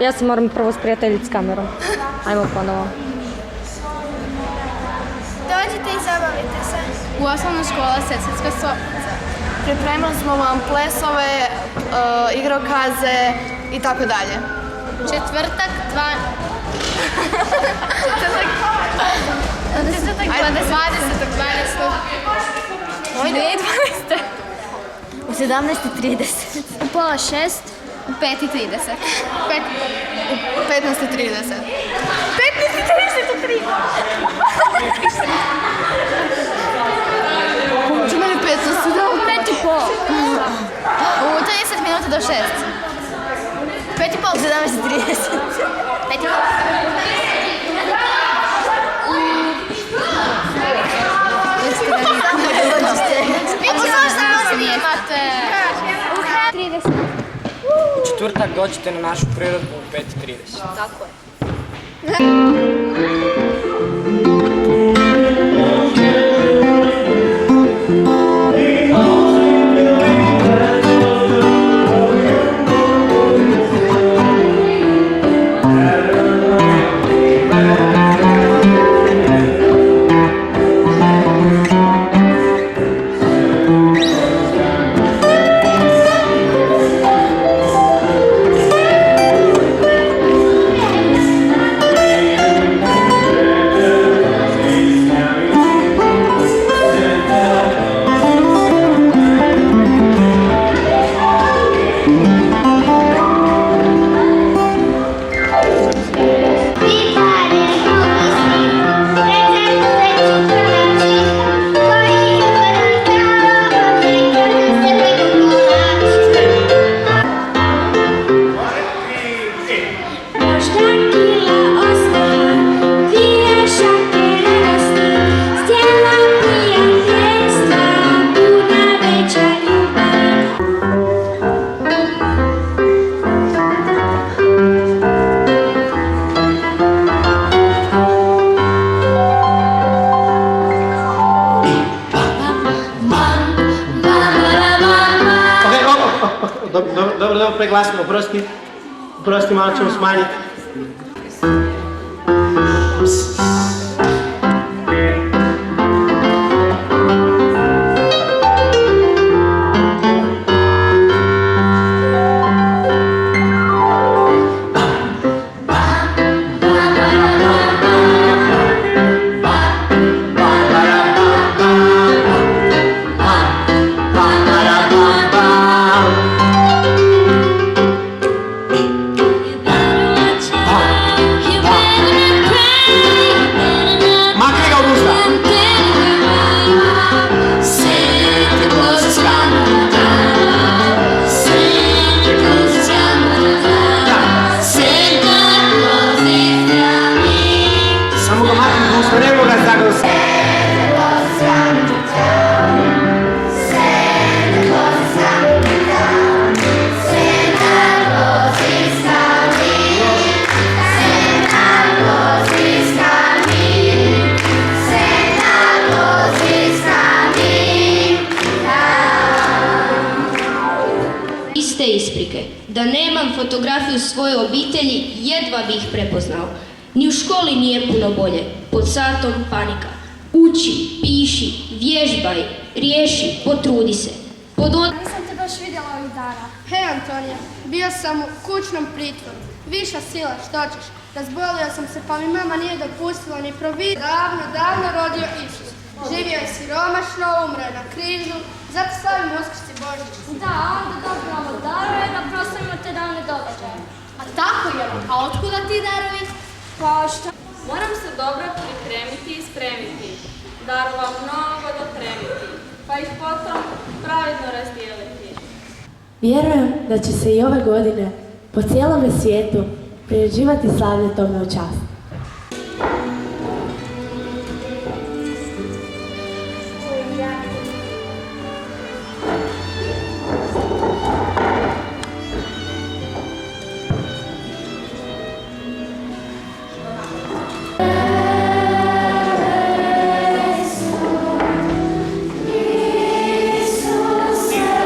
Ja se moram prvo sprijateljiti s kamerom. Ajmo ponovo. Dođite i zabavite se. U osnovnoj škola Sesvetska Sopnica. Pripremili smo vam plesove, igrokaze i tako dalje. Četvrtak 20.12. U 17:30. U pola 6. U 5:30. U 15:30. 15:33. Čemu je 15? Da, U 5:30. u 30 minuta do 6. 5:30. 17:30. 5:30. U četvrtak dođite na našu priredbu u 5:30. Tako je. Dobro, preglasno, oprosti, malo ćemo smanjiti. Isprike. Da nemam fotografiju svoje obitelji, jedva bih prepoznao. Ni u školi nije puno bolje. Pod satom panika. Uči, piši, vježbaj, riješi, potrudi se. Nisam te baš vidjela ovih dana. Hej Antonija, bio sam u kućnom pritvoru. Viša sila, što ćeš? Razbolio sam se pa mi mama nije dopustila ni providiti. Davno rodio Isus. Živio je siromašno, umro je na križu, zato slavimo Uskrs i Božić. Da, onda dobivamo darove da proslavimo te davne događaje. A tako je, a otkuda ti darovi? Pa što? Moram se dobro pripremiti i spremiti, darova mnogo dopremiti, pa ih potom pravedno razdijeliti. Vjerujem da će se i ove godine po cijelome svijetu priređivati slavlje tome u čast. Shine.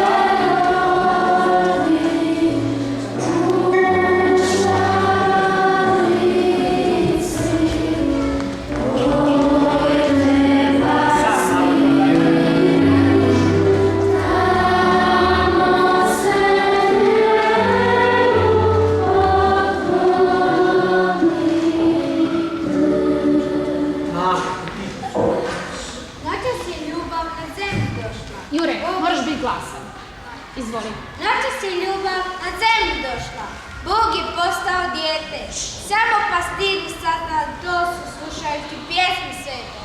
ti pjesme svete.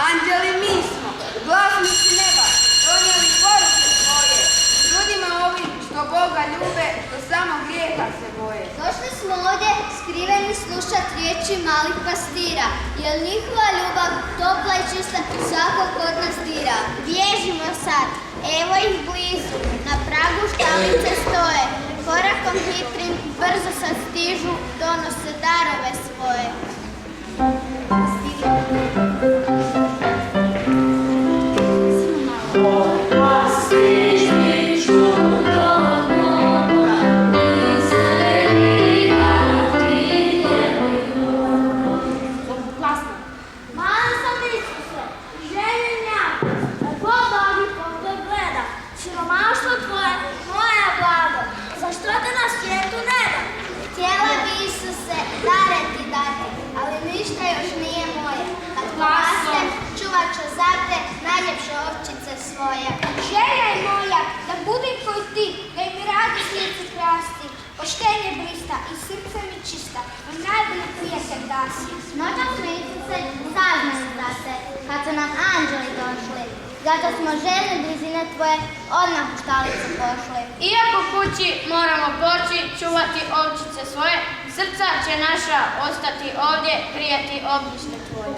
Anđeli mi smo, glasnici neba, donijeli poruke svoje. Ljudima ovim što Boga ljube, što samo grijeha se boje. Došli smo ovdje skriveni slušat riječi malih pastira, jer njihova ljubav topla i čista svakog od nas dira. Bježimo sad, evo ih blizu, na pragu štalice stoje. Korakom hitrim, brzo sad stižu, donose darove svoje. Mala sam Isuse, željen ja, da Boga pogled gleda. Siromaštvo tvoje, moja blago, zašto te na svijetu ne da? Htjela bi Isuse dare ti dati, ali ništa još nije moje. Kad porastem, čuvat ću za te najljepše ovčice svoje. Želja je moja da budem koji ti, da mi radi slijecu krasti. Poštenje blista i srce mi čista, a najbolji prijatelj da si. Noćas smo Isuse saznali za te, kad su nam anđeli došli. Zato smo željni blizine tvoje odmah u štalicu pošli. Iako kući moramo poći čuvati ovčice svoje, srca će naša ostati ovdje, prijati oblište tvoje.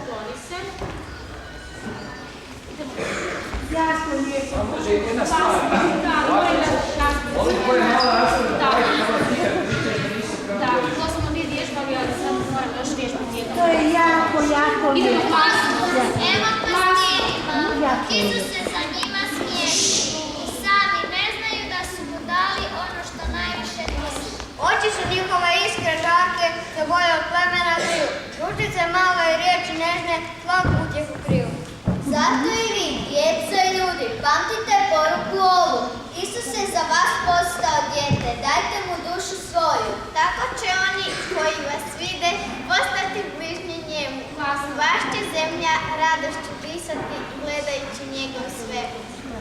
To smo mi vježbali, ali sad moram još vježbati jedno. To je jako Idemo Evo pastirima, Isuse za njima smiješni. Sami ne znaju da su mu dali ono što najviše nosi. Oči su njihove iskre žarke, da boje od plemena kriju. Ručice male i riječi nežne, svaku utjehu kriju. Zato i vi, djeco i ljudi, pamtite poruku ovu. Isus je za vas postao dijete, dajte mu dušu svoju. Tako će oni koji vas vide postati bližnji njemu. Vaš će zemlja radošću pisati gledajući njegov svemir. Isuse,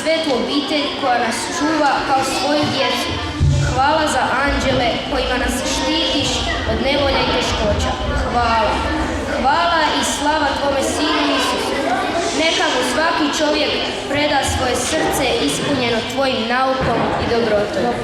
svetu obitelj koja nas čuva kao svoju djecu. Hvala za anđele kojima nas štitiš od nevolja i teškoća. Hvala. Hvala i slava Tvome Sinu Isusu. Neka mu svaki čovjek preda svoje srce ispunjeno Tvojim naukom i dobrotom.